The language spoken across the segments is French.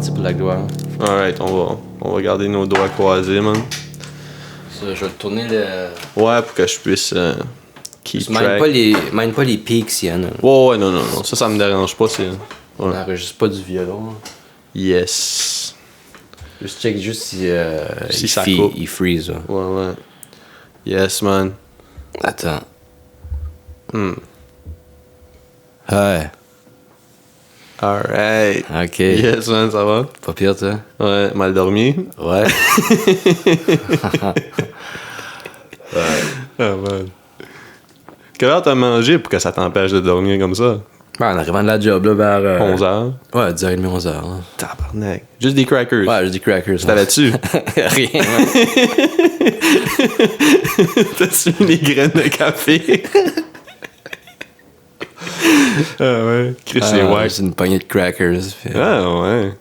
parti pour la gloire. Alright, on va garder nos doigts croisés, man. Ça, je vais tourner le... Ouais, pour que je puisse keep Mine track. pas les pics, Yann. Ouais, non. Ça me dérange pas, c'est... On Ouais. n'enregistre pas du violon. Yes. Juste check juste si, Si ça coupe. il freeze. Là. Ouais. Yes, man. Attends. Ouais. Alright. Ok. Yes, man, ça va? Pas pire, toi? Ouais, mal dormi? Ouais. Ah, man. Quelle heure t'as mangé pour que ça t'empêche de dormir comme ça? En arrivant de la job, là, vers... 11h? Ouais, 10h30, 11h. Là. Tabarnak. Juste des crackers? Ouais, j'ai des crackers. T'avais-tu? Rien, T'as-tu mis des graines de café? Ah ouais. Chris, c'est wack. C'est une poignée de crackers. Puis, Ah ouais.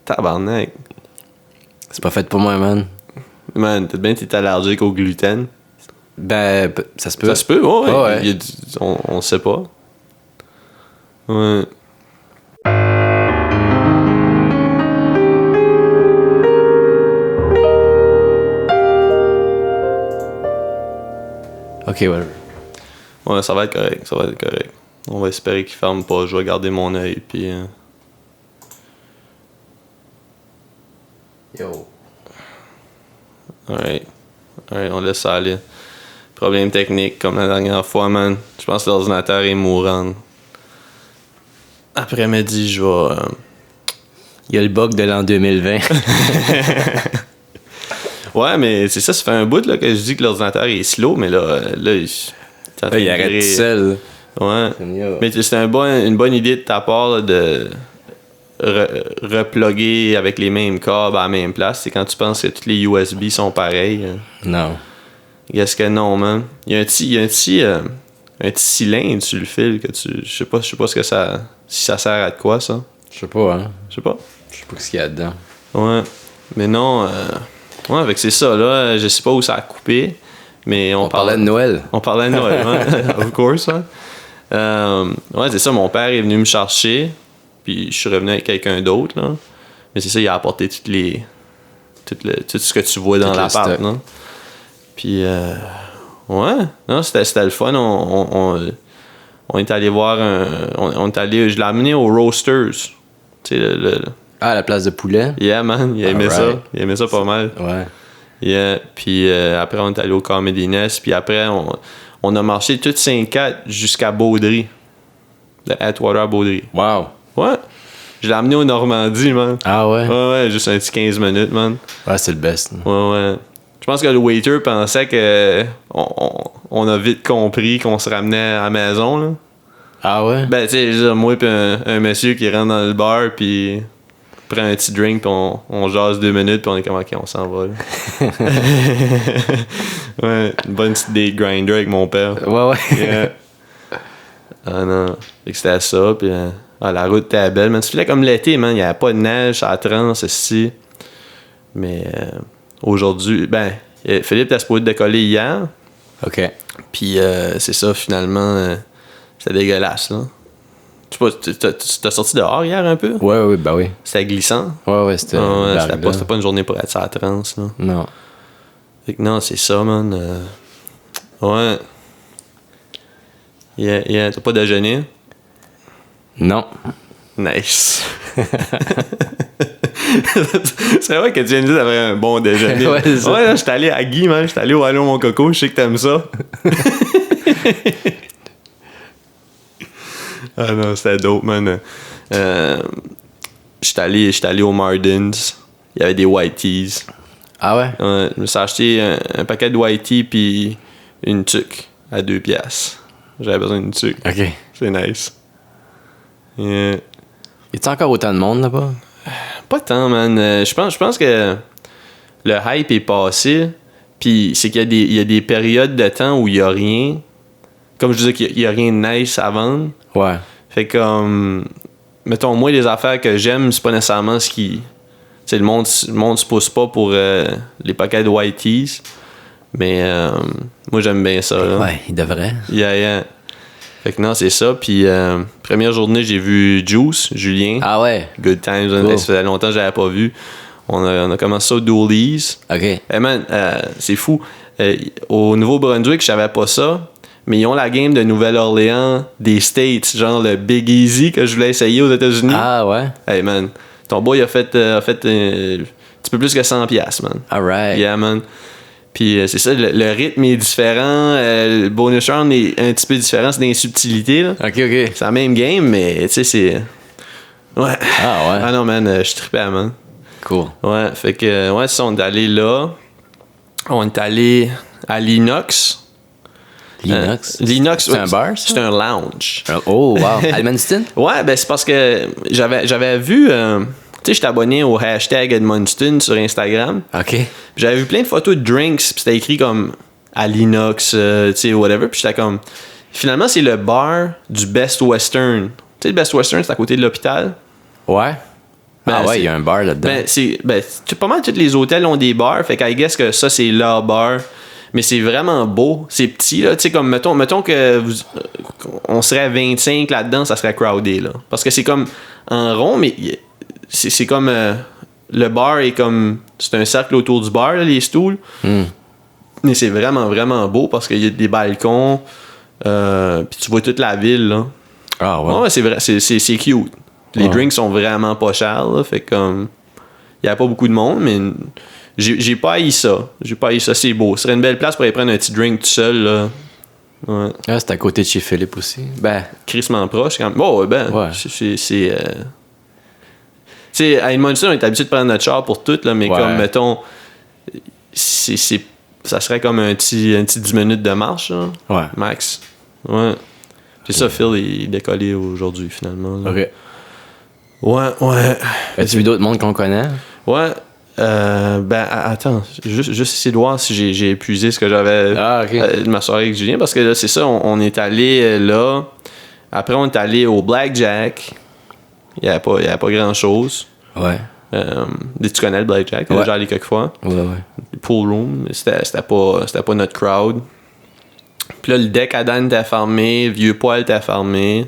Tabarnak. c'est pas fait pour moi, man. Man, peut-être bien que t'es allergique au gluten. Ben, ça se peut. Ça se peut, ouais. Ah ouais. Il y a on sait pas. Ouais. Ok, whatever. Ouais, ça va être correct. On va espérer qu'il ferme pas. Je vais garder mon œil, puis... Yo. Alright, on laisse ça aller. Problème technique, comme la dernière fois, man. Je pense que l'ordinateur est mourant. Après-midi, je vais... Il y a le bug de l'an 2020. Ouais, mais c'est ça, ça fait un bout là, que je dis que l'ordinateur est slow, mais là Il arrête tout seul. Ouais. Yo. Mais c'est une bonne idée de ta part là, de reploguer avec les mêmes câbles à la même place. C'est quand tu penses que tous les USB sont pareils. Non. Est-ce que non, man? Il y a un petit cylindre sur le fil que tu... Je sais pas ce que ça... Si ça sert à de quoi, ça? Je sais pas, hein. Je sais pas. Je sais pas ce qu'il y a dedans. Ouais. Mais non... Ouais, avec c'est ça, là. Je sais pas où ça a coupé, mais On parlait de Noël. On parlait de Noël, hein? Of course, hein? Ouais, c'est ça. Mon père est venu me chercher, puis je suis revenu avec quelqu'un d'autre, là. Mais c'est ça, il a apporté tout ce que tu vois dans Tout le l'appart, stock. non? Puis, ouais, non, c'était le fun. On est allé voir on est allé... Je l'ai amené au Roasters. Tu sais, Ah, la place de poulet? Yeah, man, il aimait ça. Alright. Il aimait ça pas mal. Ouais. Yeah. Puis après, on est allé au Comedy Nest. Puis après, on a marché toute Saint-4 jusqu'à Baudry. De Atwater à Baudry. Wow. Ouais. Je l'ai amené au Normandie, man. Ah ouais? Ouais, juste un petit 15 minutes, man. Ouais, c'est le best. Ouais. Je pense que le waiter pensait que on a vite compris qu'on se ramenait à la maison, là. Ah ouais? Ben, tu sais, juste moi pis un monsieur qui rentre dans le bar, puis prend un petit drink, puis on jase 2 minutes, puis on est comme, OK, on s'en va, là. Ouais, une bonne petite date grinder avec mon père. Ouais. Yeah. Ah non. Fait que c'était ça, puis la route était belle, man. Ça faisait comme l'été, man. Il n'y avait pas de neige à trans, ici. Mais aujourd'hui, ben, Philippe était supposé décoller hier. OK. Puis c'est ça, finalement, c'était dégueulasse, là. Je sais pas, t'as sorti dehors hier un peu? Ouais, ben oui. C'était glissant? Ouais, c'était... Ouais, barbe, c'était pas une journée pour être sur la transe, là. Non. Fait que non, c'est ça, man. Ouais. Yeah. T'as pas déjeuné? Non. Nice. C'est vrai que tu viens de dire que t'avais un bon déjeuner. Ouais, c'est ça. Ouais, là, j'étais allé à Guy, man. J'étais allé au Allô mon coco. Je sais que t'aimes ça. Ah non, c'était dope, man. J'étais allé au Mardins. Il y avait des white teas. Ah ouais? Ouais, je me suis acheté un paquet de white tea puis une tuque à 2 piastres. J'avais besoin d'une tuque. OK. C'est nice. Yeah. Y a-t-il encore autant de monde là-bas? Pas tant, man. Je pense que le hype est passé. Puis c'est qu'il y a des périodes de temps où il y a rien. Comme je disais qu'il y a rien de nice à vendre. Ouais. Fait comme... Mettons, moi, les affaires que j'aime, c'est pas nécessairement ce qui... Tu sais, le monde se pousse pas pour les paquets de white teas. Mais moi, j'aime bien ça, là. Ouais, il devrait. Yeah. Fait que non, c'est ça. Puis, première journée, j'ai vu Julien. Ah ouais? Good Times. Cool. Ça faisait longtemps que je l'avais pas vu. On a commencé ça au Doolies. OK. Hey man, c'est fou. Au Nouveau-Brunswick, je savais pas ça. Mais ils ont la game de Nouvelle-Orléans des States, genre le Big Easy que je voulais essayer aux États-Unis. Ah ouais? Hey man, ton boy a fait un petit peu plus que 100$, man. Alright. Yeah, man. Puis c'est ça, le rythme est différent. Le bonus round est un petit peu différent. C'est des subtilités, là. OK. C'est la même game, mais tu sais, c'est. Ouais. Ah ouais? Ah non, man, je trippais, man. Cool. Ouais, fait que, ouais, ça, on est allé là. On est allé à l'Inox. L'Inox? L'Inox, C'est un bar, ça? C'est un lounge. Oh, wow. Edmundston? Ouais, ben c'est parce que j'avais vu. Tu sais, j'étais abonné au hashtag Edmundston sur Instagram. OK. J'avais vu plein de photos de drinks, puis c'était écrit comme à l'Inox, tu sais, whatever. Puis j'étais comme. Finalement, c'est le bar du Best Western. Tu sais, le Best Western, c'est à côté de l'hôpital. Ouais. Ben, ah ouais, c'est- il y a un bar là-dedans. Pas mal tous les hôtels ont des bars, fait qu'I guess que ça, c'est leur bar. Mais c'est vraiment beau, c'est petit, là. Tu sais, comme, mettons que on serait 25 là-dedans, ça serait crowded, là. Parce que c'est comme en rond, mais c'est comme. Le bar est comme. C'est un cercle autour du bar, là, les stools. Mais c'est vraiment, vraiment beau parce qu'il y a des balcons. Puis tu vois toute la ville, là. Ah ouais. Ouais, c'est vrai, c'est cute. Les Ouais. drinks sont vraiment pas chers, là, fait comme. Il y a pas beaucoup de monde, mais j'ai pas haï ça. J'ai pas haï ça, c'est beau. Ce serait une belle place pour aller prendre un petit drink tout seul, là. Ouais. Ah, c'est à côté de chez Philippe aussi. Ben, Crissement proche, quand même. Bon, ben, Ouais. c'est. Tu sais, à Edmundston, on est habitué de prendre notre char pour tout, là, mais Ouais. comme, mettons. Ça serait comme un petit 10 minutes de marche, là, ouais. max. Ouais. C'est ça, Phil, il est décollé aujourd'hui, finalement. Là. OK. Ouais. As-tu vu d'autres mondes qu'on connaît? Ouais. Attends, juste essayer de voir si j'ai épuisé ce que j'avais Ah, OK. de ma soirée avec Julien, parce que là, c'est ça, on est allé là. Après, on est allé au Blackjack. Il n'y avait pas grand-chose. Ouais. Tu connais le Blackjack? T'es Ouais. déjà allé quelques fois. Ouais. Le pool room, mais c'était pas notre crowd. Puis là, le Decadent était fermé, Vieux Poil était fermé.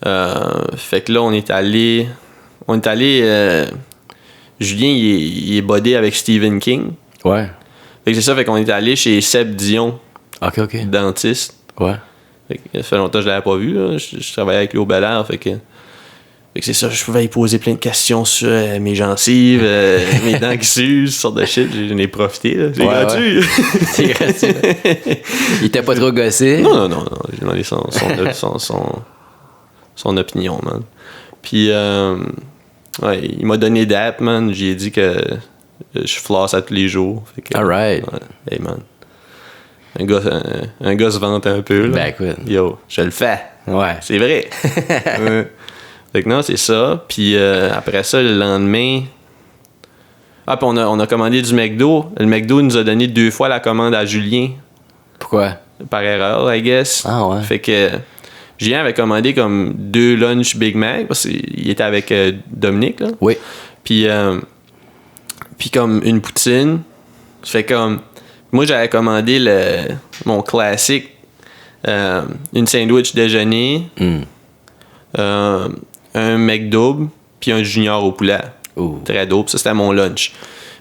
Fait que là, on est allé. Julien, il est bodé avec Stephen King. Ouais. Fait que c'est ça, fait qu'on est allé chez Seb Dion, OK. dentiste. Fait que ça fait longtemps que je l'avais pas vu, là. Je travaillais avec lui au Bel Air, fait que c'est ça, je pouvais y poser plein de questions sur mes gencives, mes dents qui s'usent, sortes de shit. J'en ai profité, là. C'est Ouais, gratuit. C'est gratuit. Il était pas trop gossé? Non. J'ai demandé son opinion, man. Puis, ouais, il m'a donné d'app, man. J'ai dit que je flosse à tous les jours. Fait que, Alright. ouais, hey, man. Un gars se vante un peu, là. Ben, écoute. Yo, je le fais. Ouais. C'est vrai. Ouais. Fait que non, c'est ça. Puis après ça, le lendemain... Ah, puis on a commandé du McDo. Le McDo nous a donné 2 fois la commande à Julien. Pourquoi? Par erreur, I guess. Ah ouais. Fait que Julien avait commandé comme 2 lunch Big Mac parce qu'il était avec Dominique, là. Oui. Puis comme une poutine. Fait comme... Moi, j'avais commandé mon classique. Une sandwich déjeuner. Un McDouble. Puis un junior au poulet. Ouh. Très dope. Ça, c'était mon lunch.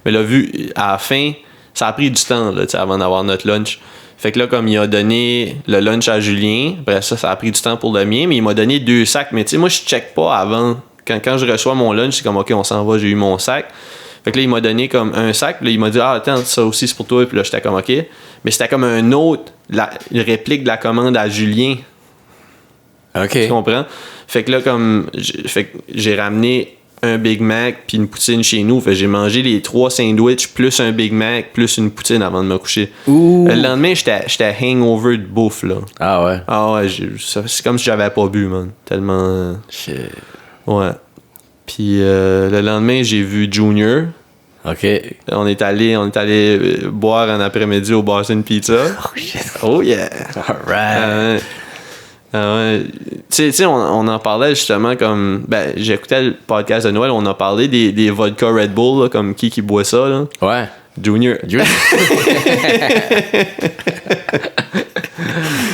Mais là, vu, à la fin, ça a pris du temps, là, tu sais, avant d'avoir notre lunch. Fait que là, comme il a donné le lunch à Julien, après ça a pris du temps pour le mien, mais il m'a donné 2 sacs. Mais tu sais, moi, je check pas avant. Quand je reçois mon lunch, c'est comme, OK, on s'en va, j'ai eu mon sac. Fait que là, il m'a donné comme un sac. Puis là, il m'a dit, ah, attends, ça aussi, c'est pour toi. Puis là, j'étais comme, OK. Mais c'était comme un autre, une réplique de la commande à Julien. OK. Tu comprends? Fait que là, comme, j'ai ramené un Big Mac puis une poutine chez nous. Fait que j'ai mangé les 3 sandwichs plus un Big Mac plus une poutine avant de me coucher. Ouh. Le lendemain, j'étais hangover de bouffe, là. Ah ouais. Ah ouais, c'est comme si j'avais pas bu, man. Tellement... Shit. Ouais. Puis le lendemain, j'ai vu Junior. OK. On est allé boire un après-midi au Boston Pizza. Oh shit. Oh yeah! Alright. Tu sais, on en parlait justement comme... Ben, j'écoutais le podcast de Noël, on a parlé des vodka Red Bull, là, comme qui boit ça, là. Ouais. Junior.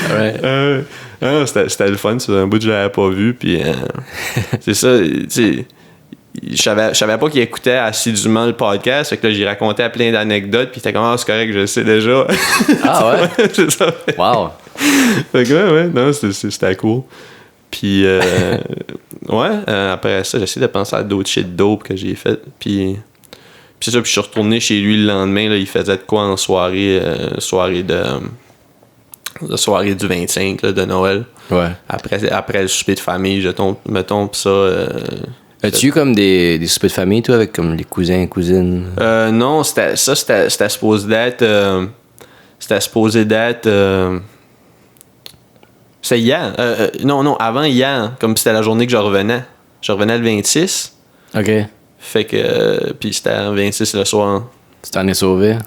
Alright. Ah, c'était le fun, c'est un bout que je l'avais pas vu, puis c'est ça, tu sais, je savais pas qu'il écoutait assidûment le podcast, fait que là, j'y racontais plein d'anecdotes, puis c'était comme, c'est correct, je le sais déjà. Ah ouais? C'est ça. Wow! Fait que ouais, non, c'était cool. Puis, après ça, j'essaie de penser à d'autres shit dope que j'ai fait, puis c'est ça, puis je suis retourné chez lui le lendemain, là, il faisait de quoi en soirée du 25 là, de Noël. Ouais. Après le souper de famille, mettons, pis ça... As-tu eu comme des soupers de famille, toi, avec comme les cousins et cousines? Non, c'était supposé d'être... c'était supposé d'être... c'était hier. Non, avant hier, comme c'était la journée que je revenais. Je revenais le 26. OK. Fait que... puis c'était le 26 le soir. Tu t'en es sauvé?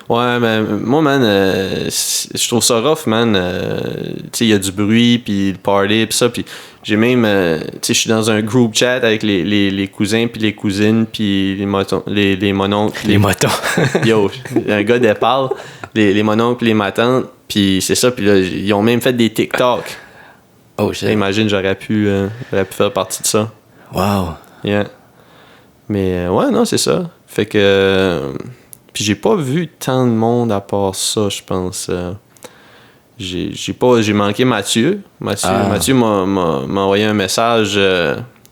Ouais, mais moi, man, je trouve ça rough, man. Tu sais, il y a du bruit, puis le party, puis ça, puis j'ai même... tu sais, je suis dans un group chat avec les cousins, puis les cousines, puis les mononcles. Les motons. Yo, un gars d'épargne, les mononcles, les matantes, puis c'est ça, puis là, ils ont même fait des TikTok. Oh, shit. Imagine, j'aurais pu faire partie de ça. Wow. Yeah. Mais ouais, non, c'est ça. Fait que... puis j'ai pas vu tant de monde à part ça, je pense. J'ai manqué Mathieu. Mathieu m'a envoyé un message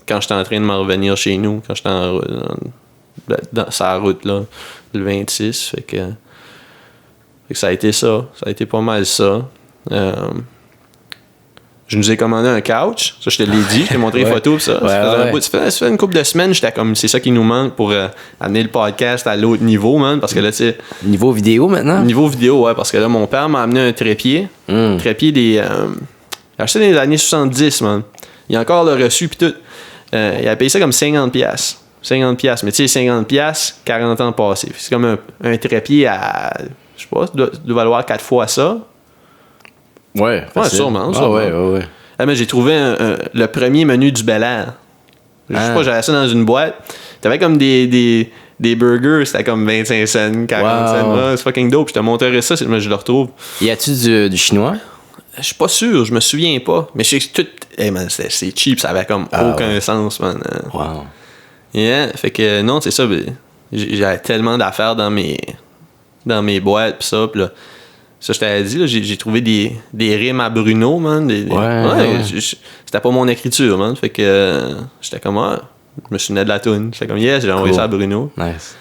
quand j'étais en train de m'en revenir chez nous, quand j'étais dans sa route, là, le 26. Fait que ça a été ça. Ça a été pas mal ça. Je nous ai commandé un couch. Ça, je te l'ai dit. Je t'ai montré les photos. Pis ça. Ça fait une couple de semaines. J'étais comme, c'est ça qui nous manque pour amener le podcast à l'autre niveau, man. Parce que là, tu sais. Niveau vidéo maintenant? Niveau vidéo, ouais. Parce que là, mon père m'a amené un trépied. Trépied des. Il a acheté dans les années 70, man. Il a encore le reçu, puis tout. Il a payé ça comme 50$. 50$. Mais tu sais, 50$, 40 ans passés. C'est comme un trépied à. Je sais pas, doit valoir 4 fois ça. Ouais, sûrement. Ouais. Ah, mais j'ai trouvé le premier menu du Bel Air. Je sais pas, j'avais ça dans une boîte. T'avais comme des burgers, c'était comme 25 cents, 40 cents. Ah, c'est fucking dope. Je te montrerai ça, mais je le retrouve. Y a-tu du chinois? Je suis pas sûr, je me souviens pas. Mais je sais que tout. Hey man, c'est cheap, ça avait comme aucun sens, man. Wow. Yeah, fait que non, c'est ça. J'avais tellement d'affaires dans mes boîtes, pis ça, pis là. Ça, je t'avais dit, là, j'ai trouvé des rimes à Bruno, man. Ouais. C'était pas mon écriture, man. Fait que j'étais comme, je me souvenais de la toune. J'étais comme, yes, j'ai envoyé ça à Bruno. Nice.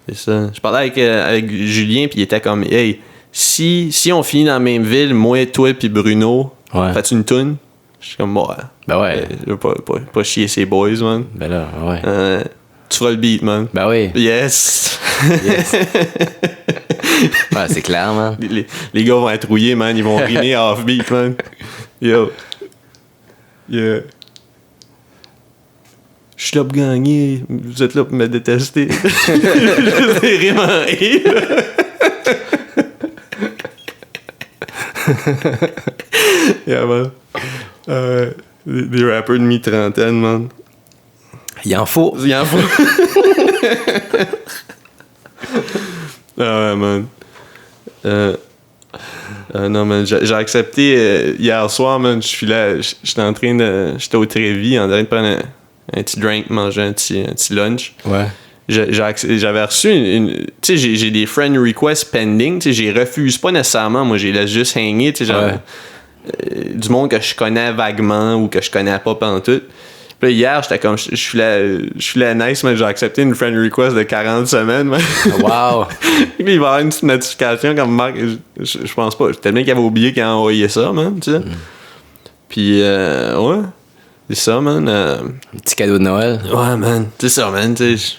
C'est ça. Je parlais avec Julien, puis il était comme, hey, si on finit dans la même ville, moi, toi, puis Bruno, fais-tu une toune? Je suis comme, ouais. Ben ouais. Je veux pas chier ces boys, man. Ben là, ouais. Tu feras le beat, man. Ben oui. Yes. Ouais, c'est clair, man. Les gars vont être rouillés, man. Ils vont rimer off-beat, man. Yo. Yeah. Je suis là pour gagner. Vous êtes là pour me détester. Je rime en rire. Yeah, man. Des rappers de mi-trentaine, man. Il en faut. Ah ouais, man. Non, man, j'ai accepté hier soir, man. J'étais au Trévis en train de prendre un petit drink, manger un petit lunch. Ouais. J'avais reçu tu sais, j'ai des friend requests pending. Tu sais, j'y refuse pas nécessairement. Moi, j'ai laisse juste hanger. Tu sais, genre, du monde que je connais vaguement ou que je connais pas pantoute. Puis là, hier, j'étais comme, je suis là nice, mais j'ai accepté une friend request de 40 semaines, man. Wow! Puis il va y avoir une petite notification comme Marc, je pense pas. C'était bien qu'il avait oublié qu'il a envoyé ça, man, tu sais. Puis, ouais. C'est ça, man. Un petit cadeau de Noël. Ouais, man. C'est ça, man, tu sais.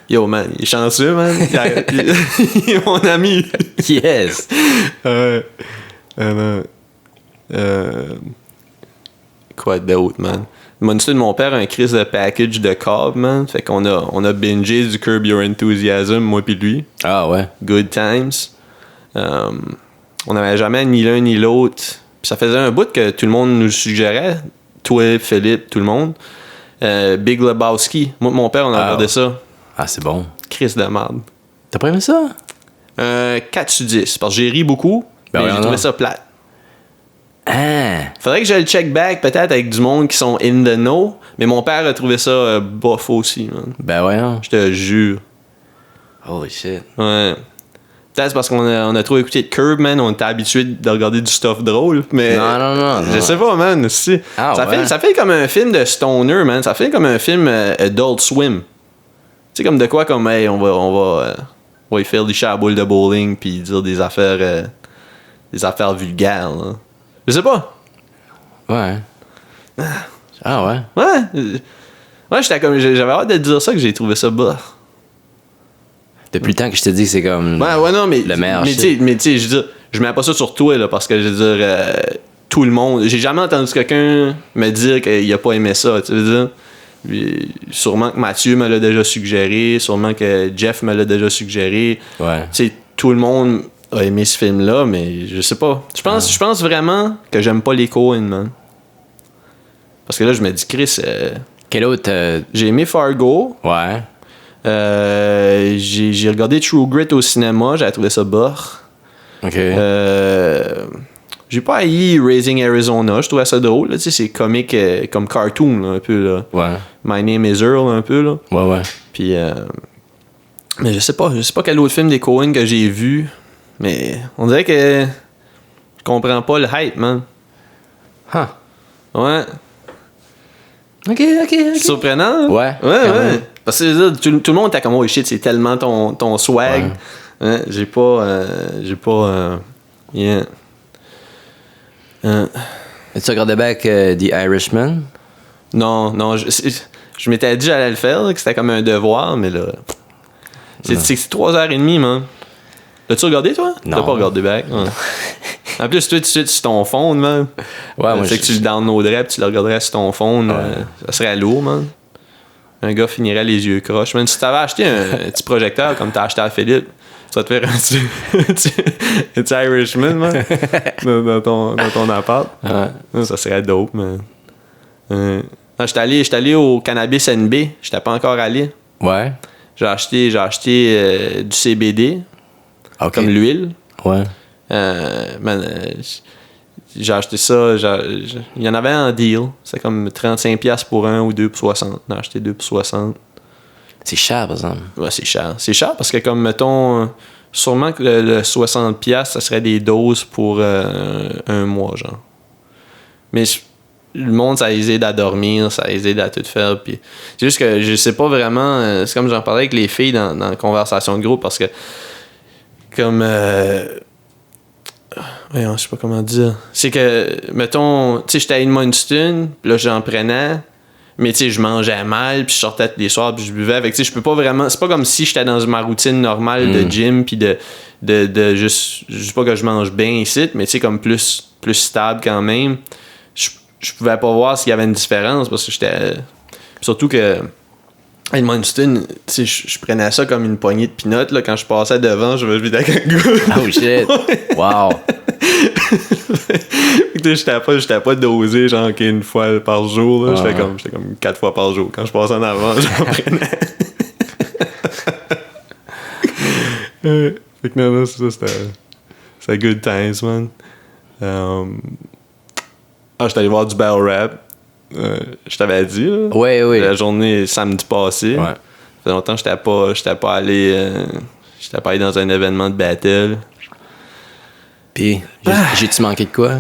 Yo, man, il est chanceux, man. Il est mon ami. Yes! Quoi d'autre, man? Monster de mon père a un crise de package de Cobb, man. Fait qu'on a bingé du Curb Your Enthusiasm, moi pis lui. Ah ouais. Good times. On n'avait jamais ni l'un ni l'autre. Puis ça faisait un bout que tout le monde nous suggérait. Toi, Philippe, tout le monde. Big Lebowski. Moi mon père, on a regardé ça. Ah, c'est bon. Crise de merde. T'as pas aimé ça? 4/10. Parce que j'ai ri beaucoup, mais j'ai trouvé ça plate. Ah! Faudrait que je le check back peut-être avec du monde qui sont in the know, mais mon père a trouvé ça bof aussi, man. Ben voyons. Je te jure. Holy shit. Ouais. Peut-être parce qu'on a trop écouté de Curb, man. On était habitué de regarder du stuff drôle, mais... Non. Je sais pas, man. Si. Ah, ouais. Ça fait comme un film de stoner, man. Ça fait comme un film Adult Swim. Tu sais, comme de quoi, comme, hey, on va y faire des chats à boules de bowling puis dire des affaires vulgaires, là. Je sais pas. Ouais. Ah ouais. Ouais, j'étais comme... J'avais hâte de te dire ça, que j'ai trouvé ça bas. Depuis le temps que je te dis que c'est comme Ouais, non, mais... le meilleur mais shit. tu sais, je veux dire, je mets pas ça sur toi, là, parce que, je veux dire, tout le monde... J'ai jamais entendu quelqu'un me dire qu'il a pas aimé ça, tu veux dire. Puis, sûrement que Mathieu me l'a déjà suggéré, sûrement que Jeff me l'a déjà suggéré. Ouais. Tu sais, tout le monde a aimé ce film-là, mais je sais pas. Je pense vraiment que j'aime pas les Coen, man. Parce que là, je me dis, Chris, Quel autre. j'ai aimé Fargo. Ouais. J'ai regardé True Grit au cinéma, j'ai trouvé ça bas. Ok. J'ai pas haï Raising Arizona, je trouvais ça drôle. Tu sais, c'est comique comme cartoon, là, un peu. Là. Ouais. My Name is Earl, un peu. Là. Ouais. Puis, mais je sais pas quel autre film des Coen que j'ai vu, mais on dirait que je comprends pas le hype, man. Huh. Ouais. Ok. Surprenant? Ouais. Ouais. Parce que tout le monde était comme, oh shit, c'est tellement ton swag. Ouais. Hein, j'ai pas. Yeah. As-tu regardé back The Irishman? Non, je m'étais dit j'allais le faire, là, que c'était comme un devoir, mais là. C'est 3h30, man. L'as-tu regardé, toi? Non. T'as pas regardé back? Ouais. En plus, toi, tu sais, sur ton phone, man. Ouais, moi, c'est que tu le downloaderais puis tu le regarderais sur ton phone. Ça serait lourd, man. Un gars finirait les yeux croches. Man, si t'avais acheté un petit projecteur comme t'as acheté à Philippe, ça te faire un petit Irishman, man, dans ton appart. Ouais. Ça serait dope, man. J'étais allé au Cannabis NB. J'étais pas encore allé. Ouais. J'ai acheté du CBD, Ok. comme l'huile. Ouais. J'ai acheté ça. Il y en avait en deal. C'est comme 35$ pour un ou 2 pour 60. J'ai acheté 2 pour 60. C'est cher, par exemple. Ouais, c'est cher. C'est cher parce que, comme, mettons, sûrement que le 60$, ça serait des doses pour un mois, genre. Mais le monde, ça aide à dormir, ça aide à tout faire. Puis c'est juste que je sais pas vraiment. C'est comme j'en parlais avec les filles dans la conversation de groupe parce que, comme. Voyons, je sais pas comment dire. C'est que, mettons, tu sais, j'étais à Edmundston, là, j'en prenais. Mais tu sais, je mangeais mal, puis je sortais tous les soirs, puis je buvais. Avec, tu sais, je peux pas vraiment. C'est pas comme si j'étais dans ma routine normale de gym, puis de juste. Je dis pas que je mange bien ici, mais tu sais, comme plus stable quand même. Je pouvais pas voir s'il y avait une différence, parce que j'étais. Surtout que. À Edmundston, tu sais, je prenais ça comme une poignée de peanuts, là. Quand je passais devant, je me vidais avec un gars. Oh shit! Wow! J'étais pas dosé genre qu'une fois par jour, là. J'étais comme 4 fois par jour. Quand je passais en avant, j'en prenais. Fait que non, c'était good times, man. J'étais allé voir du battle rap. Je t'avais dit, là. Oui. La journée samedi passé. Ouais. Ça fait longtemps que j'étais pas allé dans un événement de battle. Puis, j'ai-tu manqué de quoi?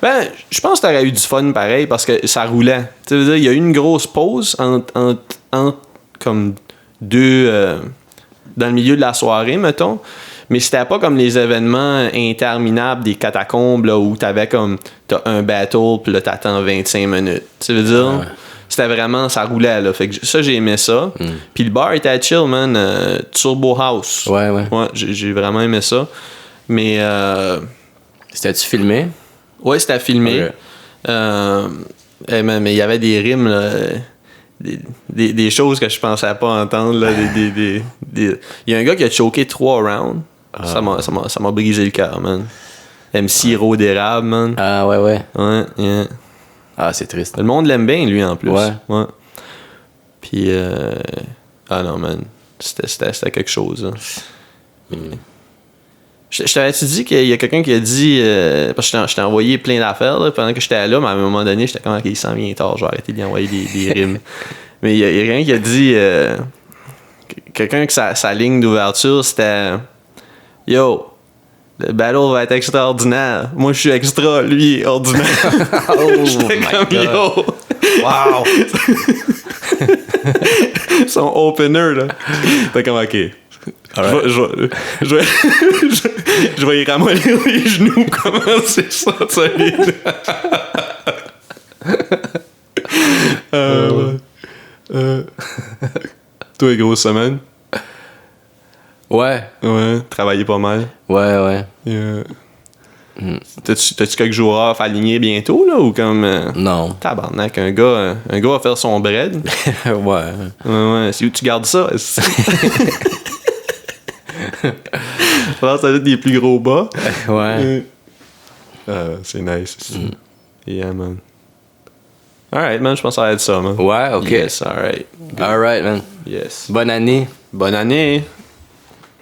Ben, je pense que t'aurais eu du fun pareil parce que ça roulait. Tu sais, il y a eu une grosse pause entre comme deux. Dans le milieu de la soirée, mettons. Mais c'était pas comme les événements interminables des catacombes là, où t'as un battle puis là t'attends 25 minutes. Tu veux dire? Ouais. C'était vraiment, ça roulait là. Fait que ça, j'ai aimé ça. Puis le bar était chill, man. Turbo House. Ouais. Ouais, j'ai vraiment aimé ça. Mais. C'était-tu filmé? Ouais, c'était filmé. Okay. Mais il y avait des rimes, là. Des choses que je pensais pas entendre. Là, il y a un gars qui a choqué 3 rounds. Ça m'a brisé le cœur, man. MC Ro d'érable, man. Ah, ouais. Ouais, yeah. Ah, c'est triste. Le monde l'aime bien, lui, en plus. Ouais. Puis, ah non, man. C'était quelque chose, là. Je t'avais-tu dit qu'il y a quelqu'un qui a dit. Parce que je t'ai envoyé plein d'affaires là, pendant que j'étais là, mais à un moment donné, j'étais comme, ok, il s'en vient tard, je vais arrêter de lui envoyer des rimes. Mais il y a quelqu'un qui a dit. Quelqu'un que sa ligne d'ouverture, c'était. Yo, le battle va être extraordinaire. Moi, je suis extra, lui, il est ordinaire. J'étais comme, yo. Wow! Son opener, là. T'es comme, ok. Right. Je vais y ramollir les genoux pour commencer ça, solide. Toi, grosse semaine? Ouais. Ouais, travailler pas mal. Ouais. Yeah. T'as-tu quelques jours off alignés bientôt, là, ou comme... Non. Tabarnak, un gars va faire son bread. Ouais. Ouais, c'est où tu gardes ça? Je pense que ça va être des plus gros bas. Ouais. C'est nice. Yeah, man. Alright, man, je pense que ça va être ça, man. Ouais, ok. Yes, alright. Alright, man. Yes. Bonne année. Bonne année.